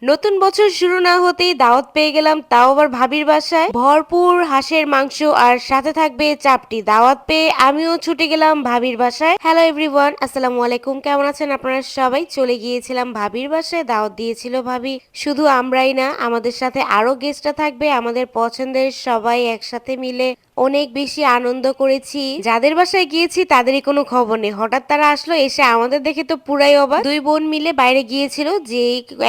নতুন বছর শুরু না হতেই দাওয়াত পেয়ে গেলাম, তাও আবার ভাবির বাসায়। ভরপুর হাঁসের মাংস আর সাথে থাকবে চাপটি। দাওয়াত পেয়ে আমিও ছুটে গেলাম ভাবির বাসায়। হ্যালো এভরিওয়ান, আসসালামু আলাইকুম। কেমন আছেন আপনারা সবাই? চলে গিয়েছিলাম ভাবির বাসায়, দাওয়াত দিয়েছিল ভাবি। শুধু আমরাই না, আমাদের সাথে আরো গেস্টরা থাকবে, আমাদের পছন্দের সবাই একসাথে মিলে অনেক বেশি আনন্দ করেছি। যাদের বাসায় গিয়েছি তাদেরই কোনো খবর নেই, হঠাৎ তারা আসলো, এসে আমাদের দেখে তো পুরাই অবাক। দুই বোন মিলে বাইরে গিয়েছিল, যে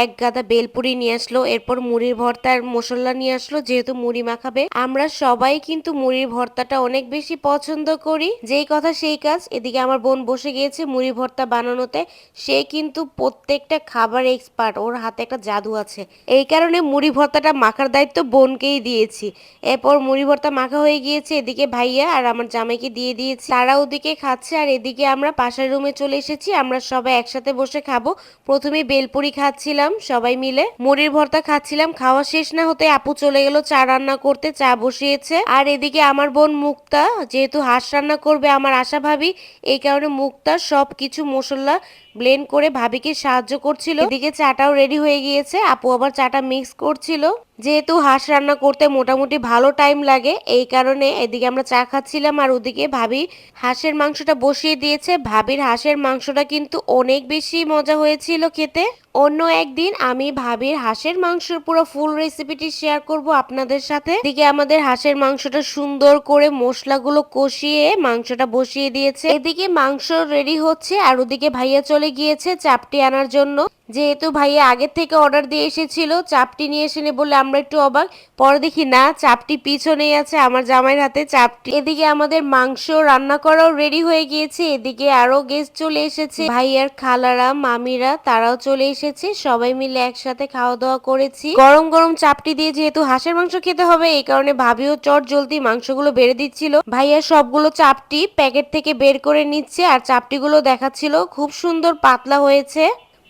এক গাদা বেলপুরি নিয়ে আসলো, এরপর মুড়ির ভর্তার মশলা নিয়ে আসলো, যেহেতু মুড়ি মাখাবে। আমরা সবাই কিন্তু মুড়ির ভর্তাটা অনেক বেশি পছন্দ করি, যেই কথা সেই কাজ। এদিকে আমার বোন বসে গিয়েছে মুড়ি ভর্তা বানানোতে। সে কিন্তু প্রত্যেকটা খাবার এক্সপার্ট, ওর হাতে একটা জাদু আছে। এই কারণে মুড়ি ভর্তাটা মাখার দায়িত্ব বোনকেই দিয়েছি। এরপর মুড়ি ভর্তা মাখা হয়ে গিয়েছে, এদিকে ভাইয়া আর আমার জামাইকে দিয়ে দিয়েছি, তারা ওদিকে খাচ্ছে। আর এদিকে আমরা পাশের রুমে চলে এসেছি, আমরা সবাই একসাথে বসে খাবো। প্রথমে বেলপুরি খাচ্ছিলাম সবাই মিলে, মুড়ির ভর্তা খাচ্ছিলাম। খাওয়া শেষ না হতে আপু চলে গেল চা রান্না করতে, চা বসিয়েছে। আর এদিকে আমার বোন মুক্তা যেহেতু হাঁস রান্না করবে, আমার আশা ভাবি, এই কারণে মুক্তা সবকিছু মশলা ব্লেন্ড করে ভাবিকে সাহায্য করছিল। এদিকে চাটাও রেডি হয়ে গিয়েছে, আপু আবার চাটা মিক্স করছিল। যেহেতু হাঁস রান্না করতে মোটামুটি ভালো টাইম লাগে, এই কারণে এদিকে আমরা চা খাচ্ছিলাম আর ওদিকে ভাবি হাঁসের মাংসটা বসিয়ে দিয়েছে। ভাবির হাঁসের মাংসটা কিন্তু অনেক বেশি মজা হয়েছিল খেতে। অন্য একদিন আমি ভাবির হাঁসের মাংসের পুরো ফুল রেসিপিটি শেয়ার করব আপনাদের সাথে। এদিকে আমাদের হাঁসের মাংসটা সুন্দর করে মশলাগুলো কষিয়ে মাংসটা বসিয়ে দিয়েছে, এদিকে মাংস রেডি হচ্ছে। আর ওদিকে ভাইয়া চলে গিয়েছে চাপটি আনার জন্য। যেহেতু ভাইয়া আগের থেকে অর্ডার দিয়ে এসেছিল, চাপটি নিয়ে এসে বলে আমরা একটু অবাক। পরে দেখি না, চাপটি পিছনেই আছে, আমার জামাইয়ের হাতে চাপটি। এদিকে আমাদের মাংস রান্না করাও রেডি হয়ে গিয়েছে। এদিকে আরো গেস্ট চলে এসেছে, ভাইয়ার খালারা মামিরা তারাও চলে এসেছে। সবাই মিলে একসাথে খাওয়া দাওয়া করেছি। গরম গরম চাপটি দিয়ে যেহেতু হাঁসের মাংস খেতে হবে, এই কারণে ভাবিও চট জলদি মাংসগুলো বেড়ে দিচ্ছিল। ভাইয়া সবগুলো চাপটি প্যাকেট থেকে বের করে নিচ্ছে আর চাপটিগুলো দেখাচ্ছিল, খুব সুন্দর পাতলা হয়েছে।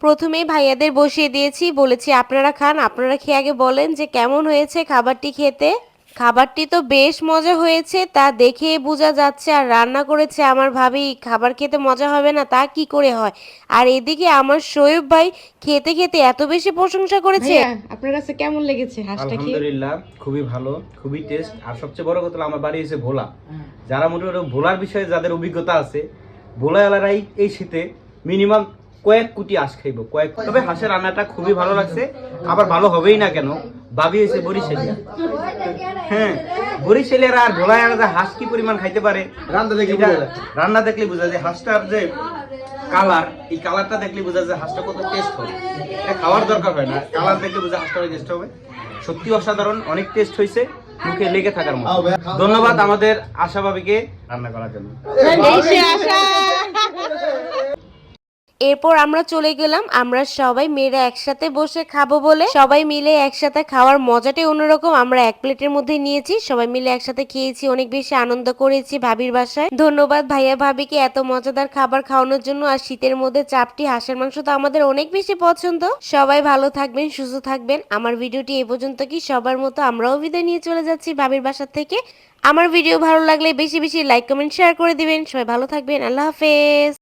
প্রথমেই ভাইয়াদের বসিয়ে দিয়েছি, বলেছি আপনারা খান, আপনারা খেয়ে আগে বলেন যে কেমন হয়েছে খাবারটি খেতে। খাবারটি তো বেশ মজা হয়েছে, তা দেখে বোঝা যাচ্ছে। আর রান্না করেছে আমার ভাবি, খাবার খেতে মজা হবে না তা কি করে হয়। আর এদিকে আমার শোয়েব ভাই খেতে খেতে এত বেশি প্রশংসা করেছে। আপনার কাছে কেমন লেগেছে হাঁসটা খেয়ে? আলহামদুলিল্লাহ, খুবই ভালো, খুবই টেস্ট। আর সবচেয়ে বড় কথা হলো আমার বাড়ি এসে ভোলা, যারা মোটামুটি ভোলার বিষয়ে যাদের অভিজ্ঞতা আছে, ভোলা এলাকায় এই শীতে মিনিমাম কয়েক কোটি হাঁস খাইব, তবে হাঁসের রান্নাটা খুবই ভালো লাগছে। আবার ভালো হবেই না কেন, ভাবি হয়েছে বরিশালিয়া। হ্যাঁ, বরিশালিয়ার আর ভোলায় হাঁস কি পরিমাণ খাইতে পারে রান্না দেখলে বোঝা যায়। হাঁসটার যে কালার, এই কালারটা দেখলে বোঝা যায় হাঁসটা কত টেস্ট হবে। খাওয়ার দরকার হয় না, কালার দেখলে বোঝা হাঁসটা টেস্ট হবে। সত্যি অসাধারণ, অনেক টেস্ট হয়েছে, মুখে লেগে থাকার মতো। ধন্যবাদ আমাদের আশা ভাবিকে রান্না করার জন্য। এরপর আমরা চলে গেলাম, আমরা সবাই মেয়েরা একসাথে বসে খাবো বলে সবাই মিলে একসাথে খাওয়ার মজাটাই অন্যরকম। আমরা এক প্লেটের মধ্যে নিয়েছি, সবাই মিলে একসাথে খেয়েছি, অনেক বেশি আনন্দ করেছি ভাবির বাসায়। ধন্যবাদ ভাইয়া ভাবিকে এত মজাদার খাবার খাওয়ানোর জন্য। আর শীতের মধ্যে চাপটি হাঁসের মাংস তো আমাদের অনেক বেশি পছন্দ। সবাই ভালো থাকবেন, সুস্থ থাকবেন। আমার ভিডিওটি এ পর্যন্ত, কি সবার মতো আমরাও বিদায় নিয়ে চলে যাচ্ছি ভাবির বাসা থেকে। আমার ভিডিও ভালো লাগলে বেশি বেশি লাইক কমেন্ট শেয়ার করে দিবেন। সবাই ভালো থাকবেন, আল্লাহ হাফেজ।